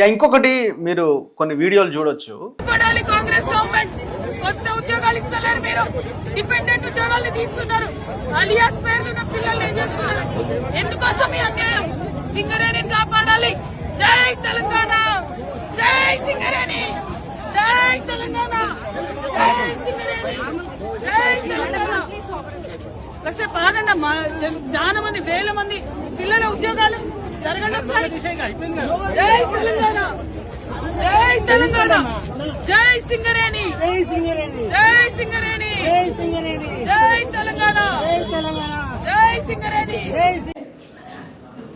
ఇంకొకటి మీరు కొన్ని వీడియోలు చూడొచ్చు. కాంగ్రెస్ గవర్నమెంట్ కొత్త ఉద్యోగాలు ఇస్తలేరు, మీరు డిపెండెంట్ ఉద్యోగాలు తీస్తున్నారు, అలియాస్ పేర్లున్న పిల్లల్ని ఏం చేస్తున్నారు? ఎందుకోసం ఈ అన్యాయం? సింగరేణిని కాపాడాలి. జై తెలంగాణ, జై సింగరేణి, జై తెలంగాణ, జై సింగరేణి, జై తెలంగాణ. కాసేపు బాగండమ్మా, చాలా మంది వేల మంది పిల్లల ఉద్యోగాలు జరగండి ఒకసారి. జై తెలంగాణ, జై తెలంగాణ, జై సింగరేణి, జై సింగరేణి, జై తెలంగాణ, జై సింగరేణి.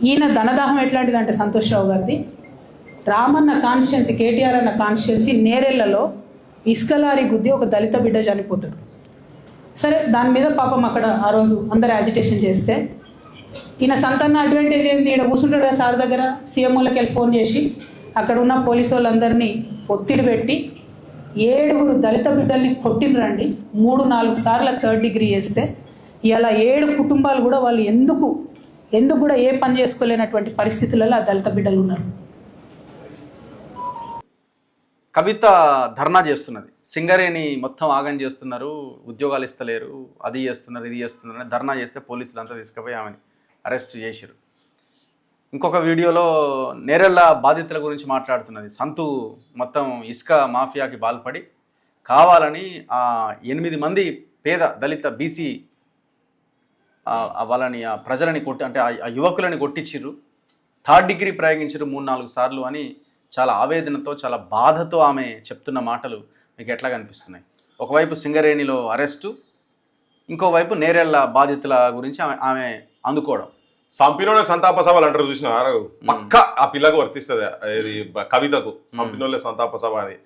ఈయన ధనదాహం ఎట్లాంటిదంటే సంతోష్ రావు గారిది రామన్న కాన్స్టిట్యున్సీ, కేటీఆర్ అన్న కాన్స్టిట్యున్సీ నేరెళ్లలో ఇసుక లారీ గుద్ది ఒక దళిత బిడ్డ చనిపోతాడు. సరే, దాని మీద పాపం అక్కడ ఆ రోజు అందరు యాజిటేషన్ చేస్తే ఈయన సంతాన అడ్వాంటేజ్ ఏంది, ఇక్కడ కూర్చుంటాడు కదా సార్ దగ్గర, సీఎంఓలకి వెళ్ళి ఫోన్ చేసి అక్కడ ఉన్న పోలీసు వాళ్ళందరినీ ఒత్తిడి పెట్టి 7 దళిత బిడ్డల్ని కొట్టినరండి. 3-4 సార్లు 3rd డిగ్రీ వేస్తే ఇలా 7 కుటుంబాలు కూడా వాళ్ళు ఎందుకు కూడా ఏ పని చేసుకోలేనటువంటి పరిస్థితులలో ఆ దళిత బిడ్డలు ఉన్నారు. కవిత ధర్నా చేస్తున్నది, సింగరేణి మొత్తం ఆగం చేస్తున్నారు, ఉద్యోగాలు ఇస్తలేరు, అది చేస్తున్నారు, ఇది చేస్తున్నారు అని ధర్నా చేస్తే పోలీసులు అంతా తీసుకుపోయి ఆమెని అరెస్ట్ చేసిరు. ఇంకొక వీడియోలో నేరెళ్ళ బాధితుల గురించి మాట్లాడుతున్నది. సంతు మొత్తం ఇసుక మాఫియాకి బాల్పడి కావాలని 8 మంది పేద దళిత బీసీ వాళ్ళని ప్రజలని కొట్టి, అంటే ఆ యువకులని కొట్టించిర్రు, 3rd డిగ్రీ ప్రయోగించారు 3-4 సార్లు అని చాలా ఆవేదనతో, చాలా బాధతో ఆమె చెప్తున్న మాటలు మీకు ఎట్లా కనిపిస్తున్నాయి? ఒకవైపు సింగరేణిలో అరెస్టు, ఇంకోవైపు నేరెళ్ళ బాధితుల గురించి ఆమె అందుకోవడం. సంపినోళ్ళ సంతాప సభలు అంటారు చూసిన పక్క ఆ పిల్లకు వర్తిస్తుంది, ఇది కవితకు. సంపినోళ్ళ సంతాప సభ అది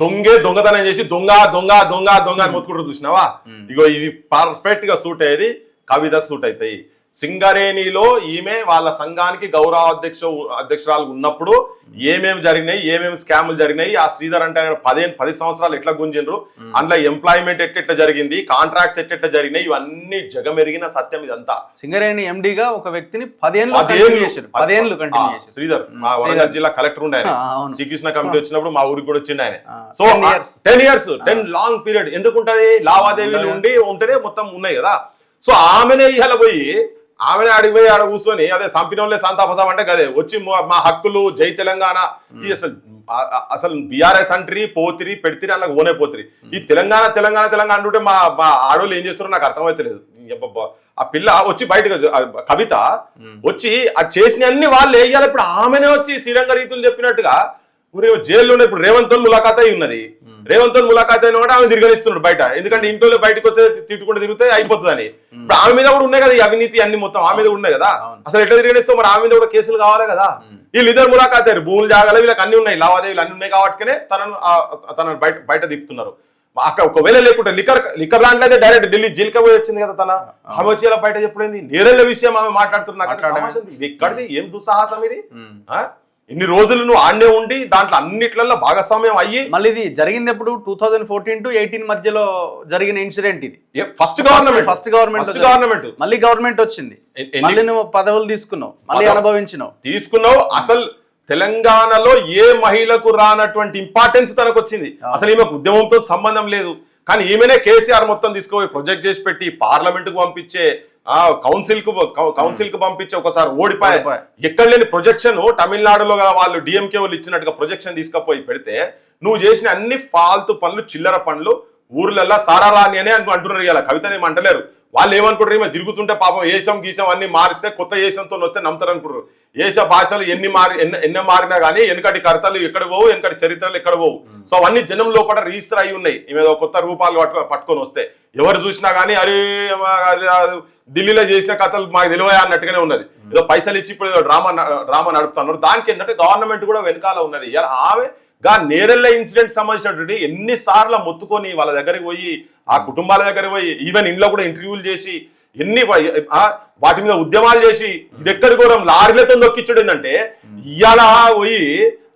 దొంగతనం చేసి దొంగ దొంగ దొంగ దొంగ అని మొత్తుకుంటారు చూసినావా? ఇగో ఇవి పర్ఫెక్ట్ గా సూట్ అయ్యేది కవితకు సూట్ అవుతాయి. సింగరేణిలో ఈమె వాళ్ళ సంఘానికి గౌరవ అధ్యక్షురాలు ఉన్నప్పుడు ఏమేమి జరిగినాయి, ఏమేమి స్కాములు జరిగినాయి, ఆ శ్రీధర్ అంటే 10 సంవత్సరాలు ఎట్లా గుంజిండ్రు, అందులో ఎంప్లాయ్మెంట్ ఎట్లా జరిగింది, కాంట్రాక్ట్స్ ఎట్లా జరిగినాయి, ఇవన్నీ జగమెరిగిన సత్యం ఇదంతా. సింగరేణి ఎండిగా ఒక వ్యక్తిని 10 ఏళ్ళు శ్రీధర్ మా వరంగల్ జిల్లా కలెక్టర్ ఉండే ఆయన, శ్రీకృష్ణ కమిటీ వచ్చినప్పుడు మా ఊరికి కూడా వచ్చిండు ఆయన. సో 10 years 10 లాంగ్ పీరియడ్ ఎందుకుంటది, లావాదేవీలు ఉంటేనే మొత్తం ఉన్నాయి కదా. సో ఆమెనే ఇవాళ పోయి ఆమెనే అడిగిపోయి ఆడ కూర్చొని అదే సంపినోళ్ళే సంతాపసభ అంటే కదే వచ్చి మా హక్కులు, జై తెలంగాణ, ఇది అసలు బీఆర్ఎస్ అంట్రీ పోతిరి పెడితిరి అలా ఓనే పోతిరి. ఈ తెలంగాణ తెలంగాణ తెలంగాణ అంటుంటే మా ఆడోళ్ళు ఏం చేస్తారో నాకు అర్థమైతలేదు. ఆ పిల్ల వచ్చి బయటకు కవిత వచ్చి అది చేసిన అన్ని వాళ్ళు వేయాలి. ఇప్పుడు ఆమెనే వచ్చి శ్రీరంగ రీతులు చెప్పినట్టుగా జైల్లో ఇప్పుడు రేవంత్ ములాఖాత్ అయి ఉన్నది. రేవంత్ ములాఖాత్ అయినా కూడా ఆమె తిరగనిస్తున్నాడు బయట, ఎందుకంటే ఇంట్లో బయటకు వచ్చే తిట్టుకుంటూ తిరిగితే అయిపోతుందని. ఇప్పుడు ఆమె మీద కూడా ఉన్నాయి కదా ఈ అవినీతి అన్ని, మొత్తం ఆమె మీద ఉన్నాయి కదా. అసలు ఎట్లా తిరగనిస్తాం మరి, ఆమె మీద కూడా కేసులు కావాలి కదా. వీళ్ళిద్దరు ములాఖాత్ అయ్యారు, భూములు జాగాలు వీళ్ళకి అన్ని ఉన్నాయి, లావాదేవీలు అన్ని ఉన్నాయి కాబట్టినే తనను బయట దిప్పుతున్నారు. అక్కడ ఒకవేళ లేకుంటే లిక్కర్ దాంట్లో అయితే డైరెక్ట్ ఢిల్లీ జైలుకి పోయి వచ్చింది కదా తన. ఆమె వచ్చి ఇలా బయట చెప్పుడైంది, నేరెళ్ళ విషయం ఆమె మాట్లాడుతున్నారు. ఇది ఎక్కడిది, ఏం దుస్సాహసం ఇది? ఇన్ని రోజులు నువ్వు ఆడనే ఉండి దాంట్లో అన్నిట్లలో భాగస్వామ్యం అయ్యి, మళ్ళీ ఇది జరిగింది ఎప్పుడు 2014 to 18 మధ్యలో జరిగిన ఇన్సిడెంట్ ఇది. ఫస్ట్ గవర్నమెంట్ మళ్ళీ గవర్నమెంట్ వచ్చింది, మళ్ళీ నువ్వు పదవులు తీసుకున్నావు, మళ్ళీ తీసుకున్నావు. అసలు తెలంగాణలో ఏ మహిళకు రానటువంటి ఇంపార్టెన్స్ తనకు వచ్చింది. అసలు ఈమెకు ఉద్యమంతో సంబంధం లేదు, కానీ ఈమెనే కేసీఆర్ మొత్తం తీసుకుపోయి ప్రొజెక్ట్ చేసి పెట్టి పార్లమెంట్ కు పంపించే, కౌన్సిల్ కు పంపించి ఒకసారి ఓడిపోయి ఎక్కడ లేని ప్రొజెక్షన్ తమిళనాడులో వాళ్ళు డిఎంకే వాళ్ళు ఇచ్చినట్టుగా ప్రొజెక్షన్ తీసుకుపోయి పెడితే నువ్వు చేసిన అన్ని ఫాల్తు పనులు, చిల్లర పనులు ఊర్లల్లో సారారాని అని అంటున్నారు. ఇలా కవితని ఏమంటలేరు. వాళ్ళు ఏమనుకుంటారు, ఈమె తిరుగుతుంటే పాపం ఏషం గీసం అన్ని మారిస్తే కొత్త ఏషంతో వస్తే నమ్ముతారు అనుకుంటారు. ఏష భాషలు ఎన్ని మారినా కానీ వెనకటి కర్తలు ఎక్కడ పోవు, వెనకటి చరిత్రలు ఎక్కడ పోవు. సో అవన్నీ జనం లోపల రిజిస్టర్ అయి ఉన్నాయి. ఈమె కొత్త రూపాలు పట్టుకొని వస్తే ఎవరు చూసినా కానీ అరే ఢిల్లీలో చేసిన కథలు మాకు తెలివయా అన్నట్టుగానే ఉన్నది. ఏదో పైసలు ఇచ్చి ఇప్పుడు ఏదో డ్రామా నడుపుతున్నారు. దానికి ఏంటంటే గవర్నమెంట్ కూడా వెనకాల ఉన్నది. ఆమె నేరెళ్ళ ఇన్సిడెంట్ సంబంధించినటువంటి ఎన్నిసార్లు మొత్తుకొని వాళ్ళ దగ్గరికి పోయి, ఆ కుటుంబాల దగ్గరికి పోయి, ఈవెన్ ఇంట్లో కూడా ఇంటర్వ్యూలు చేసి, ఎన్ని వాటి మీద ఉద్యమాలు చేసి, ఇది ఎక్కడి ఘోరం లారీలతో నొక్కించడం ఏంటంటే, ఇవాళ పోయి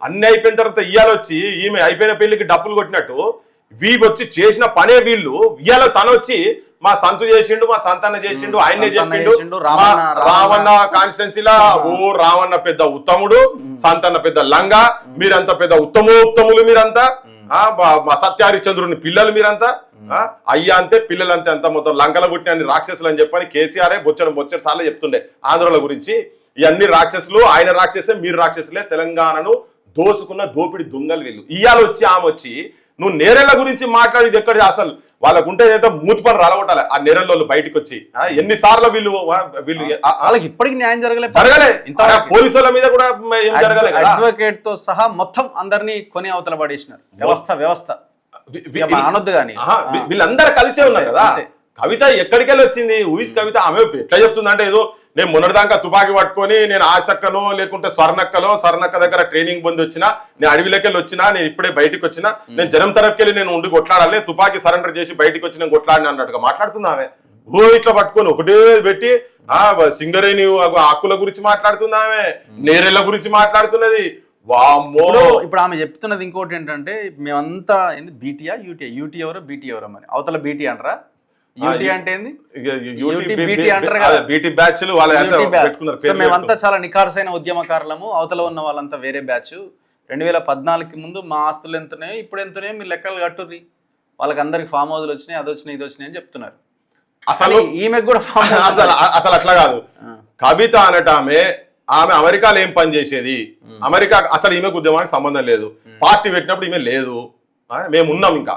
అన్ని అయిపోయిన తర్వాత ఇవాళ వచ్చి ఈమె అయిపోయిన పెళ్లికి డప్పులు కొట్టినట్టు వీళ్ళు వచ్చి చేసిన పనే వీళ్ళు. ఇవాళ తను వచ్చి మా సంతు చేసిండు, మా సంతాన చేసిండు, ఆయనే సంతాన చెప్పిండు. చేసిండు, రామన్న కాన్స్టిట్యున్సీలా రామన్న పెద్ద ఉత్తముడు, సంతాన పెద్ద లంగా, మీరంతా పెద్ద ఉత్తములు మీరంతా, మా సత్యహరిచంద్రుని పిల్లలు మీరంతా, అయ్యా అంతే పిల్లలు అంతే, అంత మొత్తం లంకల పుట్టిన రాక్షసులు అని చెప్పని కేసీఆర్ బొచ్చడు సార్లు చెప్తుండే ఆంధ్రల గురించి. ఇవన్నీ రాక్షసులు, ఆయన రాక్షసే, మీరు రాక్షసులే, తెలంగాణను దోసుకున్న దోపిడి దొంగలు వీళ్ళు. ఇవాళ వచ్చి ఆమె వచ్చి నువ్వు నేరెళ్ల గురించి మాట్లాడేది ఎక్కడ? అసలు వాళ్ళకు ఉంటే ఏదో మూతి పని రాలగొట్టాలి ఆ నేరెళ్ళు బయటకు వచ్చి. ఎన్నిసార్లు వీళ్ళు వాళ్ళకి ఇప్పటికి న్యాయం జరగలే ఇంత పోలీసు వాళ్ళ మీద కూడా ఏం జరగలే. అడ్వకేట్ తో సహా మొత్తం అందరినీ కొని అవతల పడేసినారు. వ్యవస్థ అనొద్దు కానీ వీళ్ళందరూ కలిసే ఉన్నారు కదా. కవిత ఎక్కడికెళ్ళి వచ్చింది? ఊహిస్ కవిత ఆమె ఎట్లా చెప్తుందంటే ఏదో నేను మొన్నటిదాకా తుపాకీ పట్టుకొని నేను ఆశక్కనో లేకుంటే స్వర్ణక్క దగ్గర ట్రైనింగ్ పొంది వచ్చినా, నేను అడవిలోకెళ్ళి వచ్చినా, నేను ఇప్పుడే బయటకు వచ్చినా, నేను జనం తరఫుకెళ్ళి నేను ఉండి కొట్లాడాలి, తుపాకీ సరెండర్ చేసి బయటకు వచ్చి నేను కొట్లాడిన అన్నట్టుగా మాట్లాడుతుంది ఆమె. ఇట్లా పట్టుకొని ఒకటే పెట్టి సింగరేణి హక్కుల గురించి మాట్లాడుతుంది ఆమె, నేరెళ్ల గురించి మాట్లాడుతున్నది. వామ్మో. ఇప్పుడు ఆమె చెప్తున్నది ఇంకోటి ఏంటంటే మేమంతా బీటీయా యూటీ ఎవరో బీటీ ఎవరో మరి అవతల బీటీ అంటారా? యూటీ అంటే ఏంది? బీటీ బ్యాచ్ మేమంతా చాలా నిఖార్సైన ఉద్యమకారులము, అవతల ఉన్న వాళ్ళంతా వేరే బ్యాచ్. 2014కి ముందు మా ఆస్తులు ఎంతున్నాయో ఇప్పుడు ఎంతున్నాయో మీరు లెక్కలు కట్టుర్రి. వాళ్ళకి అందరికి ఫామ్ హౌస్లు వచ్చినాయి, అది వచ్చినాయి, ఇది వచ్చినాయి అని చెప్తున్నారు. అసలు ఈమెకు కూడా అసలు అట్లా కాదు. కవిత అనట ఆమె అమెరికాలో ఏం పని చేసేది? అమెరికా అసలు ఈమెకు ఉద్యమానికి సంబంధం లేదు. పార్టీ పెట్టినప్పుడు ఈమె లేదు, మేము ఉన్నాం. ఇంకా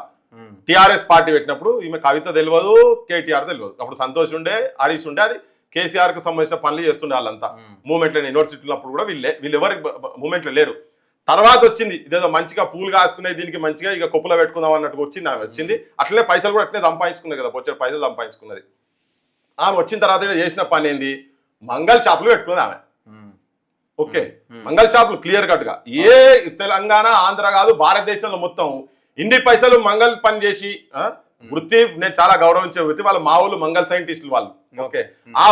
టిఆర్ఎస్ పార్టీ పెట్టినప్పుడు ఈమె కవిత తెలియదు, కేటీఆర్ తెలియదు. అప్పుడు సంతోష్ ఉండే, హరీష్ ఉండే, అది కేసీఆర్ కు సంబంధించిన పనులు చేస్తుండే వాళ్ళంతా. మూమెంట్లో యూనివర్సిటీలో అప్పుడు కూడా వీళ్ళు ఎవరి మూమెంట్లో లేరు. తర్వాత వచ్చింది ఇదేదో మంచిగా పూలు కాస్తున్నాయి, దీనికి మంచిగా ఇక కొప్పులో పెట్టుకుందాం అన్నట్టుగా వచ్చింది ఆమె. వచ్చింది అట్లనే పైసలు కూడా అట్లనే సంపాదించుకున్నది కదా, వచ్చే పైసలు సంపాదించుకున్నది ఆమె. వచ్చిన తర్వాత చేసిన పని ఏంది? మంగళ షాపులు పెట్టుకున్నది ఆమె. ఓకే, మంగళ షాపులు క్లియర్ కట్ గా ఏ తెలంగాణ ఆంధ్ర కాదు భారతదేశంలో మొత్తం ఇన్ని పైసలు మంగళ పని చేసి వృత్తి, నేను చాలా గౌరవించే వృత్తి, వాళ్ళ మా ఊళ్ళు మంగళ సైంటిస్టులు వాళ్ళు. ఓకే, ఆ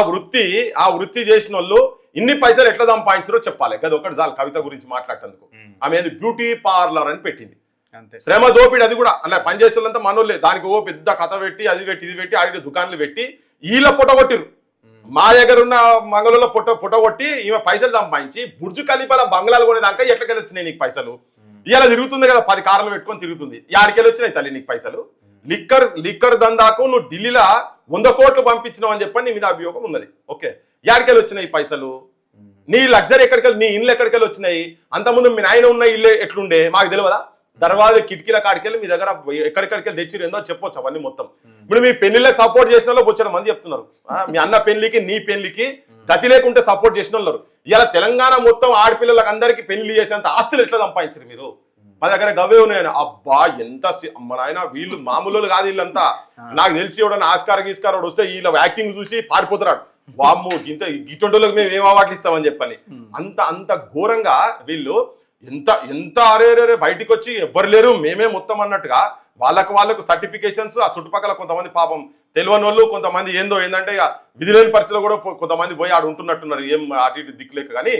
వృత్తి చేసిన వాళ్ళు ఇన్ని పైసలు ఎట్లా సంపాదించారో చెప్పాలి కదా. ఒకటి చాలు కవిత గురించి మాట్లాడేందుకు. ఆమె బ్యూటీ పార్లర్ అని పెట్టింది. శ్రమ దోపిడి, అది కూడా అలా పనిచేసే వాళ్ళంతా మనోళ్ళే. దానికి ఓ పెద్ద కథ పెట్టి, అది పెట్టి, ఇది పెట్టి, ఆడి దుకాన్లు పెట్టి వీళ్ళ పొట్టగొట్టిరు. మా దగ్గర ఉన్న మంగళూరులో పొట్టగొట్టి ఈమె పైసలు సంపాదించి బుర్జు ఖలీఫాల బంగ్లాలు కొనేదాకా ఎట్లకెళ్ళి వచ్చినాయి నీకు పైసలు? ఇలా తిరుగుతుంది కదా, 10 కార్లు పెట్టుకొని తిరుగుతుంది. యాడికెళ్ళి వచ్చినాయి తల్లి నీకు పైసలు? లిక్కర్ దందాకు నువ్వు ఢిల్లీలో 100 కోట్లు పంపించినావు అని చెప్పని నీ మీద అభియోగం ఉన్నది. ఓకే, యాడికెళ్ళి వచ్చినాయి పైసలు? నీ లగ్జరీ ఎక్కడికెళ్ళి, నీ ఇల్లు ఎక్కడికెళ్ళి వచ్చినాయి? అంతకుముందు మీ నాయన ఉన్న ఇల్లు ఎట్లుండే మాకు తెలియదా? దర్వాజా కిటికీల కాడికెళ్ళి మీ దగ్గర ఎక్కడికెళ్ళి తెచ్చిరు ఏందో చెప్పొచ్చు అవన్నీ మొత్తం. ఇప్పుడు మీ పెళ్లిళ్ళకి సపోర్ట్ చేసిన వాళ్ళు వచ్చిన మంది చెప్తున్నారు. మీ అన్న పెళ్లికి, నీ పెళ్లికి గతి లేకుంటే సపోర్ట్ చేసిన వాళ్ళు. ఇలా తెలంగాణ మొత్తం ఆడపిల్లలకు అందరికీ పెళ్లి చేసేంత ఆస్తులు ఎట్లా సంపాదించారు మీరు? మా దగ్గర గవే ఉన్నాయని. అబ్బా ఎంత అమ్మ నాయన, వీళ్ళు మామూలు కాదు వీళ్ళంతా. నాకు తెలిసి ఎవడన్నా ఆస్కార్ వస్తే వీళ్ళ యాక్టింగ్ చూసి పారిపోతున్నాడు. వామ్ము ఇంత గిట్టోళ్ళకి మేము ఏం అవార్డులు ఇస్తామని చెప్పని అంత ఘోరంగా వీళ్ళు ఎంత అరే బయటికి వచ్చి ఎవ్వరు లేరు మేమే మొత్తం అన్నట్టుగా వాళ్ళకు సర్టిఫికేషన్స్. ఆ చుట్టుపక్కల కొంతమంది పాపం తెలియని వాళ్ళు, కొంతమంది ఏంటంటే ఇక విధి లేని పరిస్థితిలో కూడా కొంతమంది పోయి ఆడు ఉంటున్నట్టున్నారు, ఏం అటు ఇటు దిక్కులేక. కానీ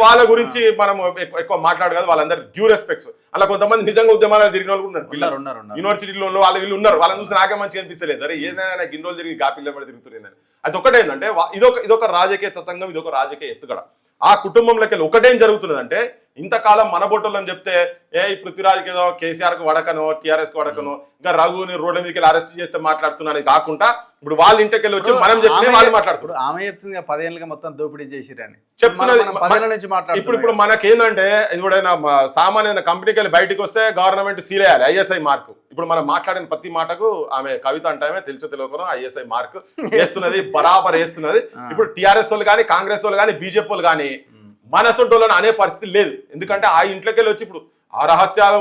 వాళ్ళ గురించి మనం ఎక్కువ మాట్లాడు కదా, వాళ్ళందరూ డ్యూ రెస్పెక్ట్స్. అలా కొంతమంది నిజంగా ఉద్యమాలు తిరిగిన వాళ్ళు ఉన్నారు, యూనివర్సిటీలో వీళ్ళు ఉన్నారు. వాళ్ళని చూసి నాకే మంచిగా అనిపిస్తలేదు. అరే ఏదైనా నాకు ఇన్ని రోజులు తిరిగి గాపిల్ల పడి తిరుగుతున్నాను. అది ఒకటే ఏంటంటే ఇదొక రాజకీయ తతంగం, ఇదొక రాజకీయ ఎత్తుగడ. ఆ కుటుంబంలోకి వెళ్ళి ఒకటేం జరుగుతున్నదంటే, ఇంతకాలం మన బొట్టోళ్ళని చెప్తే పృథ్వీరాజ్కి ఏదో కేసీఆర్కి వడకనో, టీఆర్ఎస్కి వడకనో, ఇంకా రఘుని రోడ్ల మీదకి వెళ్ళి అరెస్ట్ చేస్తే మాట్లాడుతున్నాను కాకుండా, ఇప్పుడు వాళ్ళ ఇంటికి వెళ్ళి వచ్చి మనం చెప్తే వాళ్ళు మాట్లాడుతున్నారు. ఆమె చెప్తుంది 10 ఏళ్ళుగా మొత్తం దోపిడీ చేసిరని చెప్తున్నది. 10 ఏళ్ళ నుంచి మాట్లాడుతున్నారు. ఇప్పుడు మనకేందంటే, ఇప్పుడైనా సామాన్య కంపెనీకి వెళ్ళి బయటకు వస్తే గవర్నమెంట్ సీల్ వేయాలి ISI మార్కు. ఇప్పుడు మనం మాట్లాడిన ప్రతి మాటకు ఆమె కవిత అంటే తెలుసో తెలియకనో ISI మార్కు వేస్తున్నది, బరాబర్ వేస్తున్నది. ఇప్పుడు టీఆర్ఎస్ వాళ్ళు కానీ, కాంగ్రెస్ వాళ్ళు కానీ, బీజేపీ వాళ్ళు కానీ మన సొంటోళ్ళని అనే పరిస్థితి లేదు. ఎందుకంటే ఆ ఇంట్లోకి వెళ్ళి వచ్చి ఇప్పుడు ఆ రహస్యాలు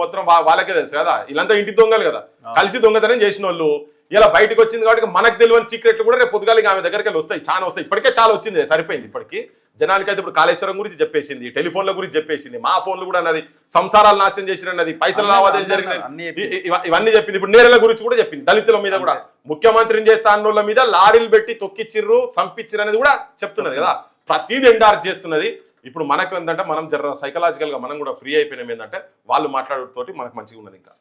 మొత్తం వాళ్ళకే తెలుసు కదా. వీళ్ళంతా ఇంటి దొంగలు కదా, కలిసి దొంగతనం చేసిన వాళ్ళు. ఇలా బయటకు వచ్చింది కాబట్టి మనకు తెలియని సీక్రెట్లు కూడా రేపు పొద్దుగాలి ఆమె దగ్గరికి వెళ్ళి వస్తాయి, చాలా వస్తాయి. ఇప్పటికే చాలా వచ్చింది, సరిపోయింది. ఇప్పటికి జనానికైతే ఇప్పుడు కాళేశ్వరం గురించి చెప్పేసింది, టెలిఫోన్ల గురించి చెప్పేసింది, మా ఫోన్లు కూడా అన్నది, సంసారాలు నాశనం చేసినది, పైసలు లావాదేవీలు జరిగినాయి, ఇవన్నీ చెప్పింది. ఇప్పుడు నేరల గురించి కూడా చెప్పింది, దళితుల మీద కూడా ముఖ్యమంత్రిని చేస్తా అన్నోళ్ళ మీద లారీలు పెట్టి తొక్కిచ్చిర్రు, చంపించిర్రు అనేది కూడా చెప్తున్నది కదా. ప్రతిదీ ఎండార్జ్ చేస్తున్నది. ఇప్పుడు మనకు ఏంటంటే మనం జర సైకలాజికల్ గా మనం కూడా ఫ్రీ అయిపోయినాం. ఏంటంటే వాళ్ళు మాట్లాడటంతో మనకు మంచిగా ఉన్నది ఇంకా.